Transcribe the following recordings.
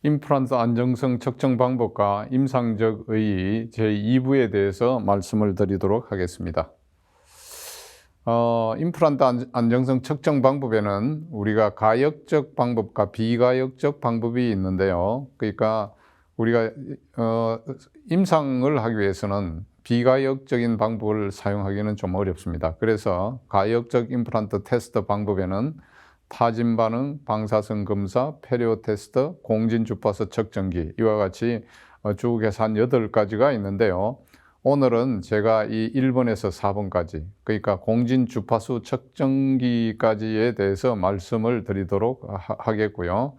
임플란트 안정성 측정 방법과 임상적 의의 제2부에 대해서 말씀을 드리도록 하겠습니다. 임플란트 안정성 측정 방법에는 우리가 가역적 방법과 비가역적 방법이 있는데요. 그러니까 우리가 임상을 하기 위해서는 비가역적인 방법을 사용하기는 좀 어렵습니다. 그래서 가역적 임플란트 테스트 방법에는 타진 반응, 방사선 검사, 페리오 테스트, 공진 주파수 측정기 이와 같이 쭉 해서 한 8가지가 있는데요. 오늘은 제가 이 1번에서 4번까지, 그러니까 공진 주파수 측정기까지에 대해서 말씀을 드리도록 하겠고요.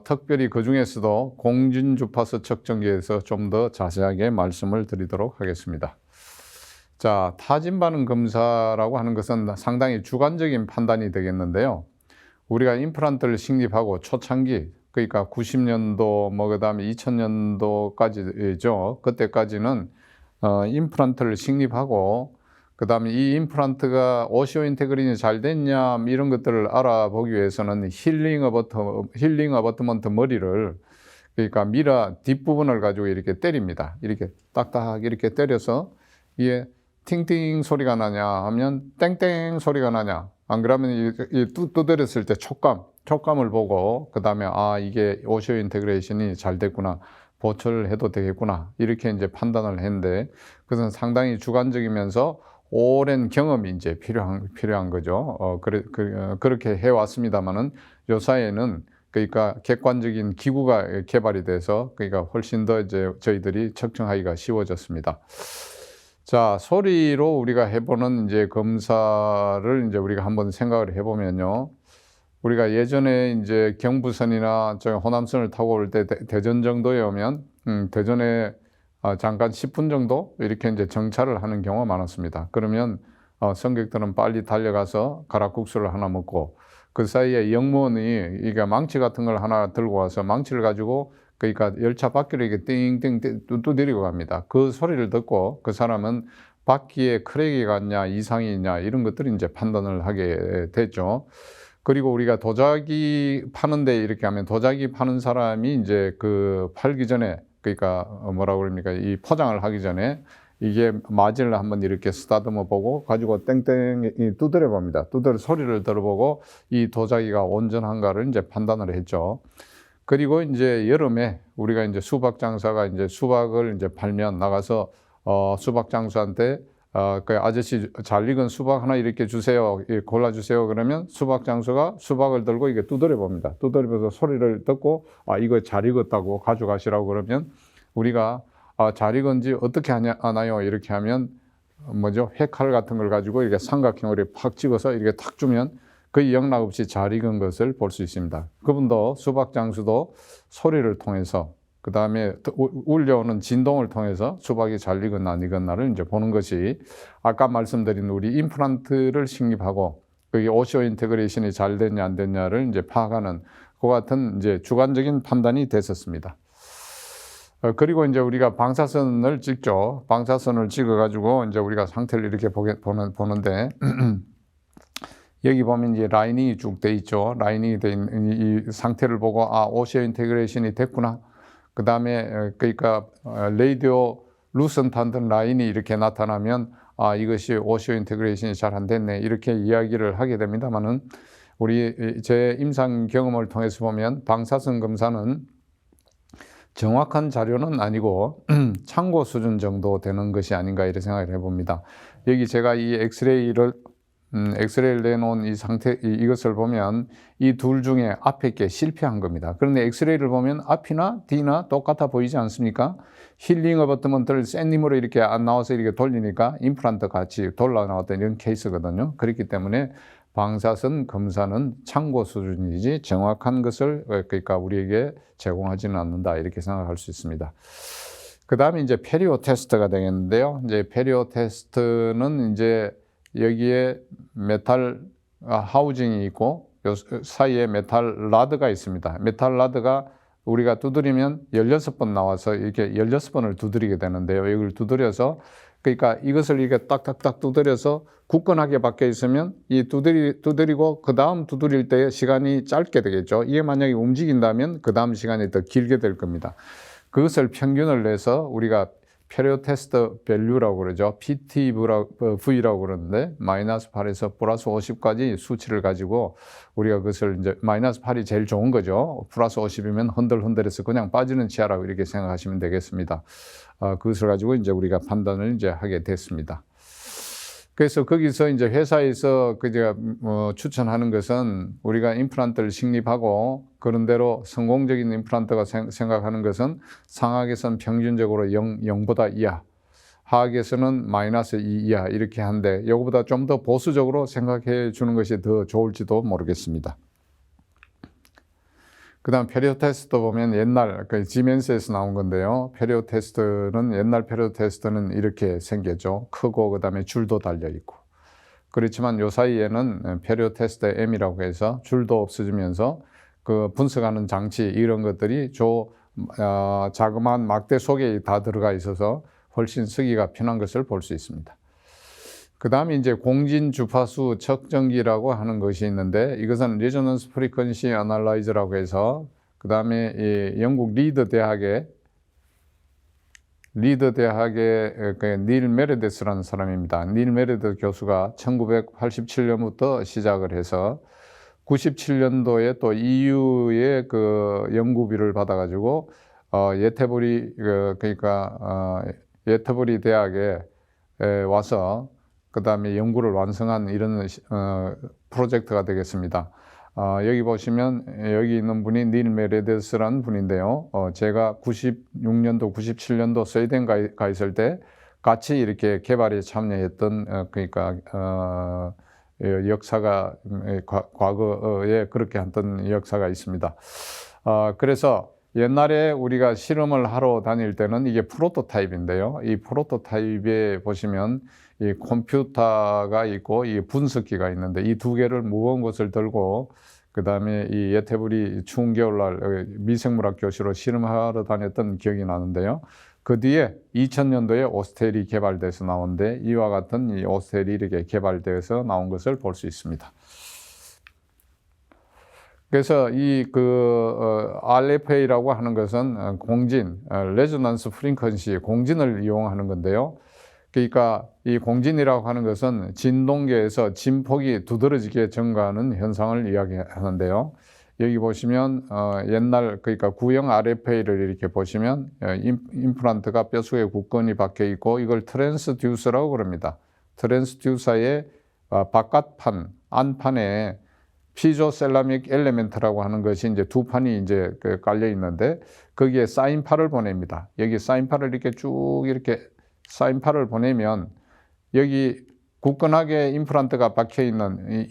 특별히 그 중에서도 공진 주파수 측정기에서 좀 더 자세하게 말씀을 드리도록 하겠습니다. 자, 타진 반응 검사라고 하는 것은 상당히 주관적인 판단이 되겠는데요. 우리가 임플란트를 식립하고 초창기, 그러니까 90년도, 그다음에 2000년도까지죠. 그때까지는 임플란트를 식립하고, 그다음에 이 임플란트가 오시오 인테그린이 잘 됐냐 이런 것들을 알아보기 위해서는 힐링 어버트먼트 머리를, 그러니까 미라 뒷부분을 가지고 이렇게 때립니다. 이렇게 딱딱 이렇게 때려서 이게 팅팅 소리가 나냐 하면 땡땡 소리가 나냐, 안 그러면 두드렸을 때 촉감을 보고 그 다음에 이게 오시오 인테그레이션이 잘 됐구나, 보철을 해도 되겠구나, 이렇게 이제 판단을 했는데, 그것은 상당히 주관적이면서 오랜 경험이 이제 필요한 거죠. 그렇게 해왔습니다만은 요 사이에는 그러니까 객관적인 기구가 개발이 돼서 그러니까 훨씬 더 이제 저희들이 측정하기가 쉬워졌습니다. 자, 소리로 우리가 해보는 이제 검사를 이제 우리가 한번 생각을 해보면요. 우리가 예전에 이제 경부선이나 저 호남선을 타고 올 때 대전 정도에 오면, 대전에 잠깐 10분 정도 이렇게 이제 정차를 하는 경우가 많았습니다. 그러면 승객들은 빨리 달려가서 가락국수를 하나 먹고, 그 사이에 영무원이 이게 망치 같은 걸 하나 들고 와서 망치를 가지고 그러니까 열차 바퀴를 이렇게 띵띵 두드리고 갑니다. 그 소리를 듣고 그 사람은 바퀴에 크랙이 갔냐, 이상이 있냐, 이런 것들을 이제 판단을 하게 됐죠. 그리고 우리가 도자기 파는데 이렇게 하면 도자기 파는 사람이 이제 그 팔기 전에, 그러니까 뭐라고 그럽니까, 이 포장을 하기 전에 이게 맞을를 한번 이렇게 쓰다듬어 보고 가지고 땡땡 두드려 봅니다. 두드려 소리를 들어보고 이 도자기가 온전한가를 이제 판단을 했죠. 그리고 이제 여름에 우리가 이제 수박 장사가 이제 수박을 이제 팔면 나가서 수박 장수한테 그 아저씨 잘 익은 수박 하나 이렇게 주세요, 골라주세요. 그러면 수박 장수가 수박을 들고 이게 두드려 봅니다. 두드려서 소리를 듣고 이거 잘 익었다고 가져가시라고 그러면 우리가 잘 익은지 어떻게 하나요? 이렇게 하면 회칼 같은 걸 가지고 이렇게 삼각형으로 팍 찍어서 이렇게 탁 주면 거의 영락 없이 잘 익은 것을 볼 수 있습니다. 그분도 수박 장수도 소리를 통해서, 그 다음에 울려오는 진동을 통해서 수박이 잘 익었나 안 익었나를 이제 보는 것이, 아까 말씀드린 우리 임플란트를 식립하고 그게 오시오 인테그레이션이 잘 됐냐 안 됐냐를 이제 파악하는 그 같은 이제 주관적인 판단이 됐었습니다. 그리고 이제 우리가 방사선을 찍죠. 방사선을 찍어가지고 이제 우리가 상태를 이렇게 보는데 여기 보면 이제 라이닝이 쭉 돼 있죠. 라이닝이 돼 있는 이 상태를 보고 오시오 인테그레이션이 됐구나. 그 다음에 그러니까 레이디오 루선탄트 라인이 이렇게 나타나면 이것이 오시오 인테그레이션이 잘 안 됐네, 이렇게 이야기를 하게 됩니다만은 제 임상 경험을 통해서 보면 방사선 검사는 정확한 자료는 아니고 참고 수준 정도 되는 것이 아닌가 이렇게 생각을 해봅니다. 여기 제가 이 엑스레이를 내놓은 이 상태, 이것을 보면 이 둘 중에 앞에 게 실패한 겁니다. 그런데 엑스레이를 보면 앞이나 뒤나 똑같아 보이지 않습니까? 힐링 어버트먼트를 센 힘으로 이렇게 안 나와서 이렇게 돌리니까 임플란트 같이 돌아 나왔던 이런 케이스거든요. 그렇기 때문에 방사선 검사는 참고 수준이지 정확한 것을 그러니까 우리에게 제공하지는 않는다, 이렇게 생각할 수 있습니다. 그 다음에 이제 페리오 테스트가 되겠는데요. 이제 페리오 테스트는 이제 여기에 메탈 하우징이 있고 요 사이에 메탈 라드가 있습니다. 메탈 라드가 우리가 두드리면 16번 나와서 이렇게 16번을 두드리게 되는데요. 이걸 두드려서 그러니까 이것을 이렇게 딱딱딱 두드려서 굳건하게 박혀 있으면 이 두드리고 그 다음 두드릴 때 시간이 짧게 되겠죠. 이게 만약에 움직인다면 그 다음 시간이 더 길게 될 겁니다. 그것을 평균을 내서 우리가 페리오드 테스트 밸류라고 그러죠. PTV라고 그러는데 마이너스 8에서 플러스 50까지 수치를 가지고 우리가 그것을 이제 마이너스 8이 제일 좋은 거죠. 플러스 50이면 흔들흔들해서 그냥 빠지는 치아라고 이렇게 생각하시면 되겠습니다. 그것을 가지고 이제 우리가 판단을 이제 하게 됐습니다. 그래서 거기서 이제 회사에서 제가 추천하는 것은 우리가 임플란트를 식립하고 그런 대로 성공적인 임플란트가 생각하는 것은 상하에서는 평균적으로 0보다 이하, 하악에서는 마이너스 2 이하 이렇게 한데 이거보다 좀 더 보수적으로 생각해 주는 것이 더 좋을지도 모르겠습니다. 그 다음 페리오드 테스트 보면 옛날 지멘스에서 나온 건데요. 페리오드 테스트는 옛날 페리오드 테스트는 이렇게 생겼죠. 크고 그 다음에 줄도 달려 있고. 그렇지만 요 사이에는 페리오드 테스트 M이라고 해서 줄도 없어지면서 그 분석하는 장치 이런 것들이 자그마한 막대 속에 다 들어가 있어서 훨씬 쓰기가 편한 것을 볼 수 있습니다. 그 다음에 이제 공진 주파수 측정기라고 하는 것이 있는데 이것은 Resonance Frequency Analyzer라고 해서 그 다음에 영국 리드 대학의 닐 메르데스라는 사람입니다. 닐 메르데스 교수가 1987년부터 시작을 해서 97년도에 또 EU의 그 연구비를 받아가지고 예테부리 대학에 와서 그 다음에 연구를 완성한 이런 프로젝트가 되겠습니다. 여기 보시면 여기 있는 분이 닐 메르데스라는 분인데요. 제가 96년도, 97년도 스웨덴 가 있을 때 같이 이렇게 개발에 참여했던 역사가 과거에 그렇게 했던 역사가 있습니다. 그래서 옛날에 우리가 실험을 하러 다닐 때는 이게 프로토타입인데요. 이 프로토타입에 보시면 이 컴퓨터가 있고 이 분석기가 있는데 이 두 개를 무거운 것을 들고 그 다음에 이 예태부리 추운 겨울날 미생물학 교실로 실험하러 다녔던 기억이 나는데요. 그 뒤에 2000년도에 오스텔이 개발돼서 나온데 이와 같은 이 오스텔이 이렇게 개발돼서 나온 것을 볼 수 있습니다. 그래서 RFA라고 하는 것은 공진, 레조넌스 프리퀀시, 공진을 이용하는 건데요. 그러니까 이 공진이라고 하는 것은 진동계에서 진폭이 두드러지게 증가하는 현상을 이야기하는데요. 여기 보시면 옛날 그러니까 구형 RFA를 이렇게 보시면 임플란트가 뼈 속에 굳건히 박혀 있고 이걸 트랜스듀서라고 그럽니다. 트랜스듀서의 바깥판, 안판에 피조셀라믹 엘레멘트라고 하는 것이 이제 두 판이 이제 깔려 있는데 거기에 사인파를 보냅니다. 여기 사인파를 이렇게 쭉 이렇게 사인파를 보내면 여기 굳건하게 임플란트가 박혀 있는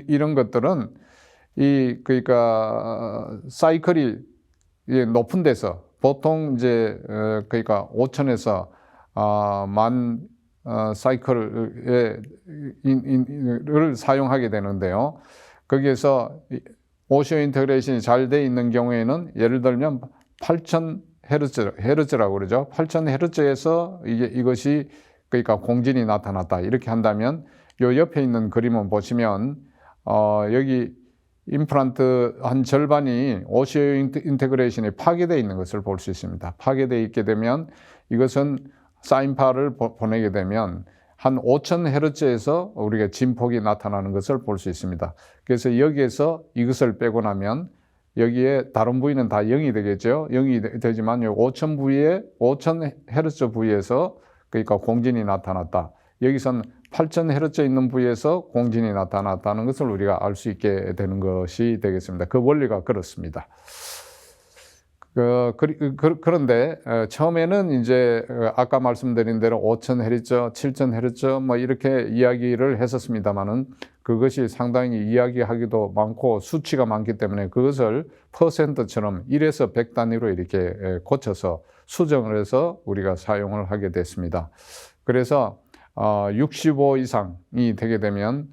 이런 것들은 그러니까 사이클이 높은 데서 보통 이제 그러니까 5천에서 10,000 사이클을 사용하게 되는데요. 거기에서 오시오 인테그레이션이 잘 돼 있는 경우에는 예를 들면 8,000헤르츠라고 그러죠. 8,000헤르츠에서 이것이 그러니까 공진이 나타났다. 이렇게 한다면 요 옆에 있는 그림을 보시면 여기 임플란트 한 절반이 오시오 인테그레이션이 파괴되어 있는 것을 볼 수 있습니다. 파괴되어 있게 되면 이것은 사인파를 보내게 되면 한 5,000헤르츠에서 우리가 진폭이 나타나는 것을 볼 수 있습니다. 그래서 여기에서 이것을 빼고 나면 여기에 다른 부위는 다 0이 되겠죠. 0이 되지만 5,000헤르츠 부위에서 그러니까 공진이 나타났다. 여기서는 8,000헤르츠 있는 부위에서 공진이 나타났다는 것을 우리가 알 수 있게 되는 것이 되겠습니다. 그 원리가 그렇습니다. 그런데 처음에는 이제 아까 말씀드린 대로 5,000헤르츠, 7,000헤르츠 뭐 이렇게 이야기를 했었습니다만은 그것이 상당히 이야기하기도 많고 수치가 많기 때문에 그것을 퍼센트처럼 1에서 100 단위로 이렇게 고쳐서 수정을 해서 우리가 사용을 하게 됐습니다. 그래서 65 이상이 되게 되면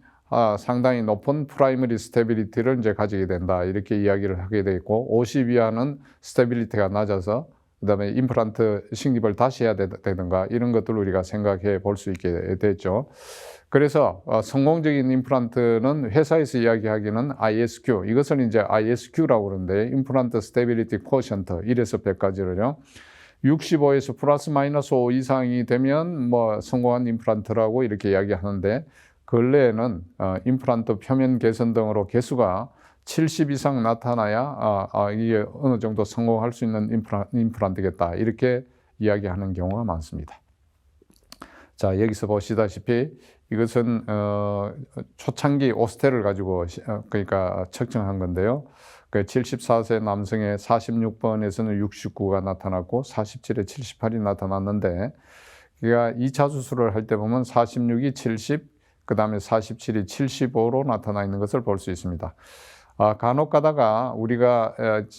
상당히 높은 프라이머리 스테빌리티를 이제 가지게 된다. 이렇게 이야기를 하게 되어 있고 50 이하는 스테빌리티가 낮아서 그다음에 임플란트 식립을 다시 해야 되든가 이런 것들을 우리가 생각해 볼 수 있게 됐죠. 그래서 성공적인 임플란트는 회사에서 이야기하기는 ISQ, 이것을 이제 ISQ라고 그러는데 임플란트 스테빌리티 쿼션트 1에서 100까지를요. 65에서 플러스 마이너스 5 이상이 되면 뭐 성공한 임플란트라고 이렇게 이야기하는데 근래에는 임플란트 표면 개선 등으로 개수가 70 이상 나타나야 이게 어느 정도 성공할 수 있는 임플란트겠다 이렇게 이야기하는 경우가 많습니다. 자, 여기서 보시다시피 이것은 초창기 오스텔을 가지고 그러니까 측정한 건데요. 74세 남성의 46번에서는 69가 나타났고 47에 78이 나타났는데 그러니까 2차 수술을 할 때 보면 46이 70, 그 다음에 47이 75로 나타나 있는 것을 볼 수 있습니다. 간혹 가다가 우리가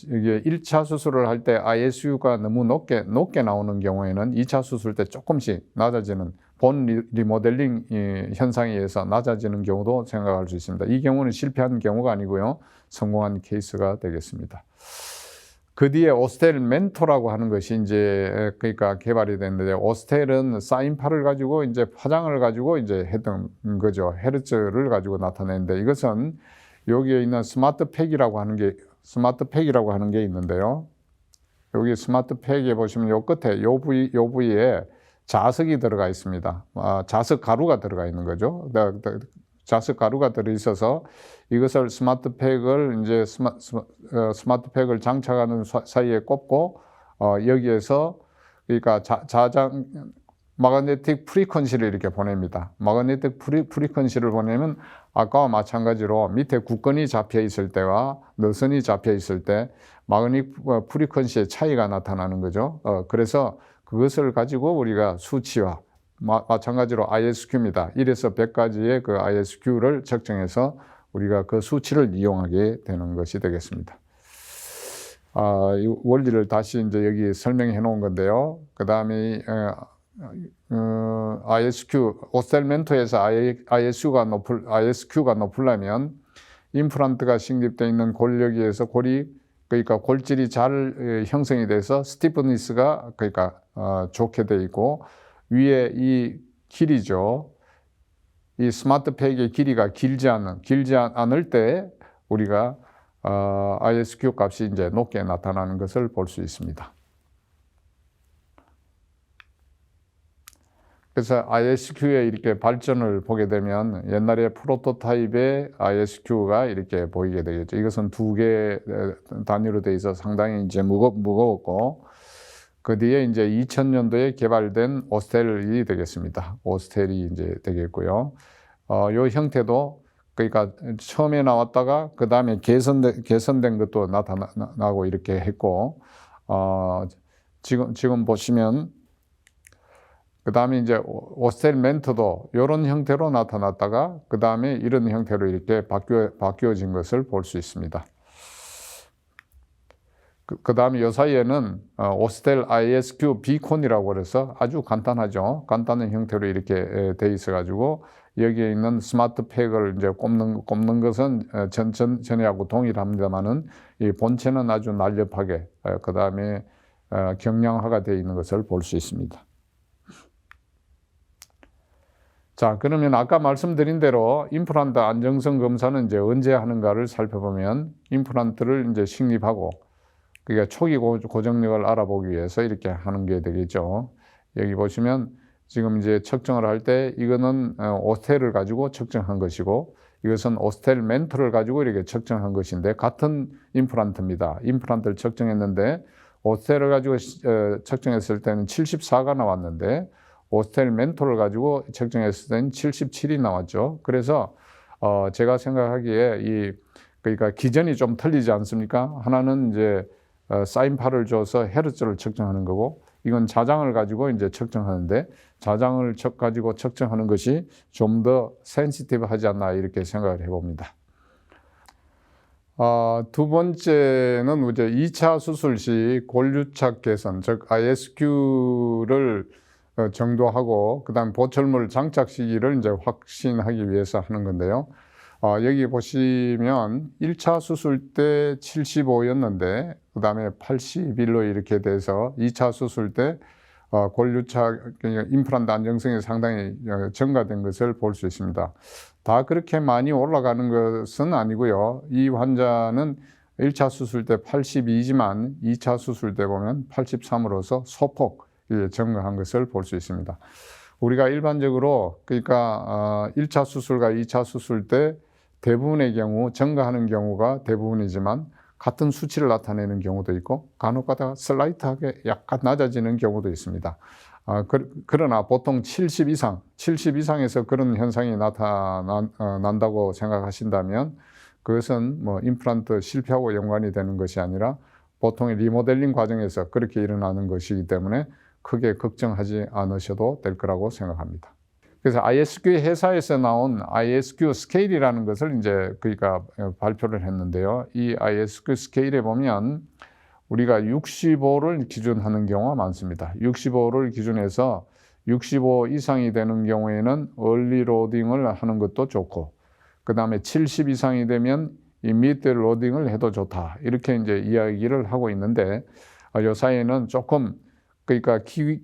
이게 1차 수술을 할 때 ISU가 너무 높게 나오는 경우에는 2차 수술 때 조금씩 낮아지는 본 리모델링 현상에 의해서 낮아지는 경우도 생각할 수 있습니다. 이 경우는 실패한 경우가 아니고요. 성공한 케이스가 되겠습니다. 그 뒤에 오스텔 멘토라고 하는 것이 이제 그러니까 개발이 됐는데 오스텔은 사인파를 가지고 이제 파장을 가지고 이제 했던 거죠. 헤르츠를 가지고 나타내는데 이것은 여기에 있는 스마트팩이라고 하는 게 있는데요. 여기 스마트팩에 보시면 요 끝에 요 부위에 자석이 들어가 있습니다. 자석 가루가 들어가 있는 거죠. 자석 가루가 들어 있어서 이것을 스마트팩을 이제 스마트팩을 장착하는 사이에 꼽고 여기에서 그러니까 마그네틱 프리퀀시를 이렇게 보냅니다. 마그네틱 프리퀀시를 보내면 아까와 마찬가지로 밑에 굳건히 잡혀 있을 때와 너선히 잡혀 있을 때 마그네틱 프리퀀시의 차이가 나타나는 거죠. 그래서 그것을 가지고 우리가 수치와 마찬가지로 ISQ입니다. 1에서 100까지의 그 ISQ를 측정해서 우리가 그 수치를 이용하게 되는 것이 되겠습니다. 이 원리를 다시 이제 여기 설명해 놓은 건데요. 그 다음에 ISQ, 오스텔멘토에서 ISQ가 높으려면 임플란트가 식립되어 있는 골격에서 그러니까 골질이 잘 형성이 돼서 스티프니스가 그러니까 좋게 되어 있고 위에 이 길이죠. 이 스마트팩의 길이가 길지 않을 때 우리가 ISQ 값이 이제 높게 나타나는 것을 볼 수 있습니다. 그래서 ISQ의 이렇게 발전을 보게 되면 옛날에 프로토타입의 ISQ가 이렇게 보이게 되겠죠. 이것은 2개 단위로 되어 있어 상당히 이제 무거웠고 그 뒤에 이제 2000년도에 개발된 오스텔이 되겠습니다. 오스텔이 이제 되겠고요. 요 형태도 그러니까 처음에 나왔다가 그 다음에 개선된 것도 나타나고 이렇게 했고 지금 보시면 그 다음에 이제 오스텔 멘토도 이런 형태로 나타났다가 그 다음에 이런 형태로 이렇게 바뀌어진 것을 볼 수 있습니다. 그 다음에 이 사이에는 오스텔 ISQ 비콘이라고 해서 아주 간단하죠. 간단한 형태로 이렇게 돼 있어가지고 여기에 있는 스마트팩을 이제 꼽는 것은 전에하고 동일합니다만은 이 본체는 아주 날렵하게 그 다음에 경량화가 되어 있는 것을 볼 수 있습니다. 자, 그러면 아까 말씀드린 대로 임플란트 안정성 검사는 이제 언제 하는가를 살펴보면 임플란트를 이제 식립하고 그러니까 초기 고정력을 알아보기 위해서 이렇게 하는 게 되겠죠. 여기 보시면 지금 이제 측정을 할 때 이거는 오스텔을 가지고 측정한 것이고 이것은 오스텔 멘토를 가지고 이렇게 측정한 것인데 같은 임플란트입니다. 임플란트를 측정했는데 오스텔을 가지고 측정했을 때는 74가 나왔는데 오스텔 멘토를 가지고 측정했을 때는 77이 나왔죠. 그래서 제가 생각하기에 그러니까 기전이 좀 틀리지 않습니까? 하나는 이제 사인파를 줘서 헤르츠를 측정하는 거고 이건 자장을 가지고 이제 측정하는데 자장을 가지고 측정하는 것이 좀 더 센시티브하지 않나 이렇게 생각을 해봅니다. 두 번째는 이제 2차 수술 시 골유착 개선, 즉 ISQ를 정도하고 그다음 보철물 장착 시기를 이제 확신하기 위해서 하는 건데요. 여기 보시면 1차 수술 때 75였는데 그 다음에 81로 이렇게 돼서 2차 수술 때 골유차 임플란트 안정성이 상당히 증가된 것을 볼 수 있습니다. 다 그렇게 많이 올라가는 것은 아니고요. 이 환자는 1차 수술 때 82지만 2차 수술 때 보면 83으로서 소폭 증가한 것을 볼 수 있습니다. 우리가 일반적으로 그러니까 1차 수술과 2차 수술 때 대부분의 경우 증가하는 경우가 대부분이지만 같은 수치를 나타내는 경우도 있고 간혹 가다가 슬라이트하게 약간 낮아지는 경우도 있습니다. 그러나 보통 70 이상에서 그런 현상이 나타난다고 생각하신다면 그것은 뭐 임플란트 실패하고 연관이 되는 것이 아니라 보통의 리모델링 과정에서 그렇게 일어나는 것이기 때문에 크게 걱정하지 않으셔도 될 거라고 생각합니다. 그래서 ISQ 회사에서 나온 ISQ 스케일이라는 것을 이제 그러니까 발표를 했는데요. 이 ISQ 스케일에 보면 우리가 65를 기준하는 경우가 많습니다. 65를 기준해서 65 이상이 되는 경우에는 얼리 로딩을 하는 것도 좋고, 그 다음에 70 이상이 되면 이 미드 로딩을 해도 좋다. 이렇게 이제 이야기를 하고 있는데, 이 사이에는 조금 그러니까 기구의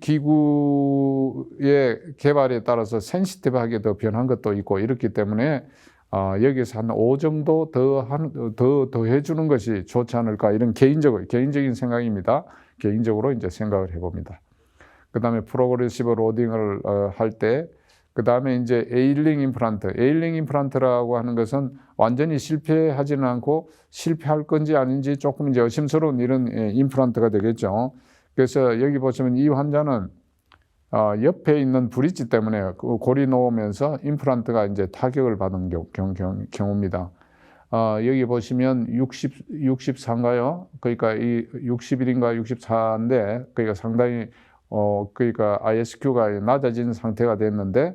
개발에 따라서 센시티브하게 더 변한 것도 있고 이렇기 때문에 여기서 한 5 정도 더 해주는 것이 좋지 않을까 이런 개인적인 생각입니다. 개인적으로 이제 생각을 해봅니다. 그 다음에 프로그레시브 로딩을 할 때, 그 다음에 이제 에일링 임플란트라고 하는 것은 완전히 실패하지는 않고 실패할 건지 아닌지 조금 이제 의심스러운 이런 임플란트가 되겠죠. 그래서 여기 보시면 이 환자는 옆에 있는 브릿지 때문에 그 골이 놓으면서 임플란트가 이제 타격을 받은 경우입니다. 여기 보시면 64인가요? 그러니까 이 61인가 64인데 그러니까 상당히 그러니까 ISQ가 낮아진 상태가 됐는데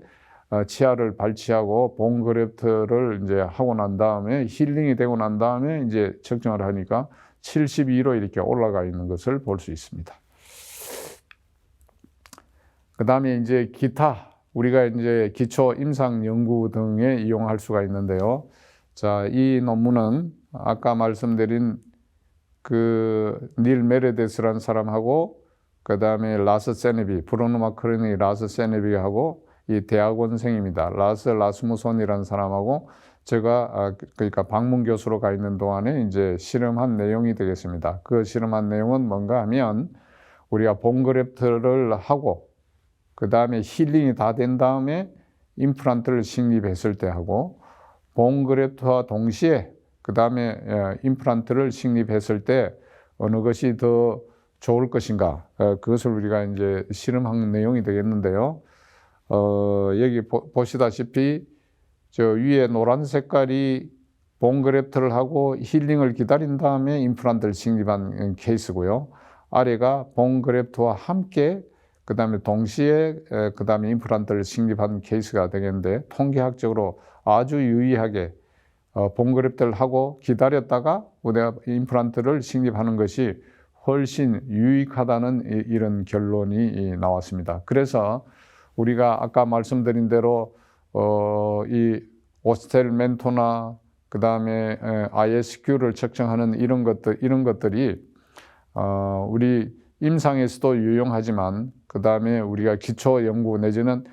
치아를 발치하고 본 그래프트를 이제 하고 난 다음에 힐링이 되고 난 다음에 이제 측정을 하니까 72로 이렇게 올라가 있는 것을 볼 수 있습니다. 그 다음에 이제 기타, 우리가 이제 기초 임상 연구 등에 이용할 수가 있는데요. 자, 이 논문은 아까 말씀드린 그 닐 메레데스라는 사람하고 그 다음에 라스 세네비, 브루노 마크로니 라스 세네비하고 이 대학원생입니다. 라스 라스무손이라는 사람하고 제가 그러니까 방문 교수로 가 있는 동안에 이제 실험한 내용이 되겠습니다. 그 실험한 내용은 뭔가 하면 우리가 본그래프트를 하고 그 다음에 힐링이 다 된 다음에 임플란트를 식립했을 때 하고 본그래프트와 동시에 그 다음에 임플란트를 식립했을 때 어느 것이 더 좋을 것인가, 그것을 우리가 이제 실험한 내용이 되겠는데요. 여기 보시다시피 저 위에 노란 색깔이 본그래프트를 하고 힐링을 기다린 다음에 임플란트를 식립한 케이스고요. 아래가 본그래프트와 함께 그 다음에 동시에 그 다음에 임플란트를 식립한 케이스가 되겠는데, 통계학적으로 아주 유의하게 본그래프트를 하고 기다렸다가 우리가 임플란트를 식립하는 것이 훨씬 유익하다는 이런 결론이 나왔습니다. 그래서 우리가 아까 말씀드린 대로 이 오스텔멘토나 그 다음에 ISQ를 측정하는 이런 것들이 우리 임상에서도 유용하지만 그 다음에 우리가 기초 연구 내지는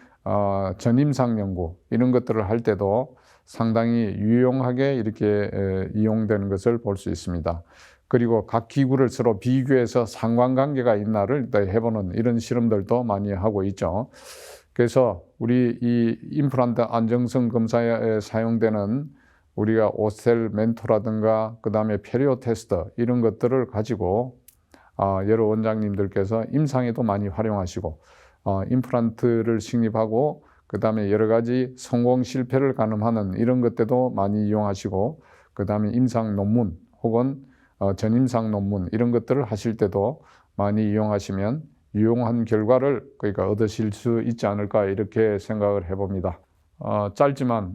전임상 연구 이런 것들을 할 때도 상당히 유용하게 이렇게 이용되는 것을 볼 수 있습니다. 그리고 각 기구를 서로 비교해서 상관관계가 있나를 해보는 이런 실험들도 많이 하고 있죠. 그래서 우리 이 임플란트 안정성 검사에 사용되는 우리가 오스텔멘토라든가 그 다음에 페리오 테스트 이런 것들을 가지고 여러 원장님들께서 임상에도 많이 활용하시고 임플란트를 식립하고 그 다음에 여러 가지 성공 실패를 가늠하는 이런 것들도 많이 이용하시고 그 다음에 임상 논문 혹은 전임상 논문 이런 것들을 하실 때도 많이 이용하시면 유용한 결과를 그러니까 얻으실 수 있지 않을까 이렇게 생각을 해봅니다. 짧지만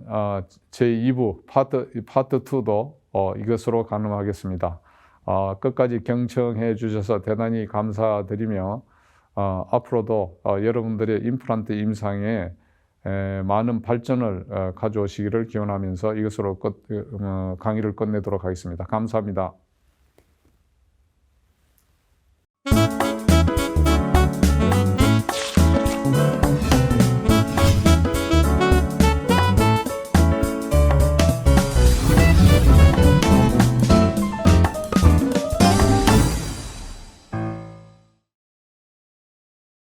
제2부 파트 2도 이것으로 가늠하겠습니다. 끝까지 경청해 주셔서 대단히 감사드리며 앞으로도 여러분들의 임플란트 임상에 많은 발전을 가져오시기를 기원하면서 이것으로 강의를 끝내도록 하겠습니다. 감사합니다.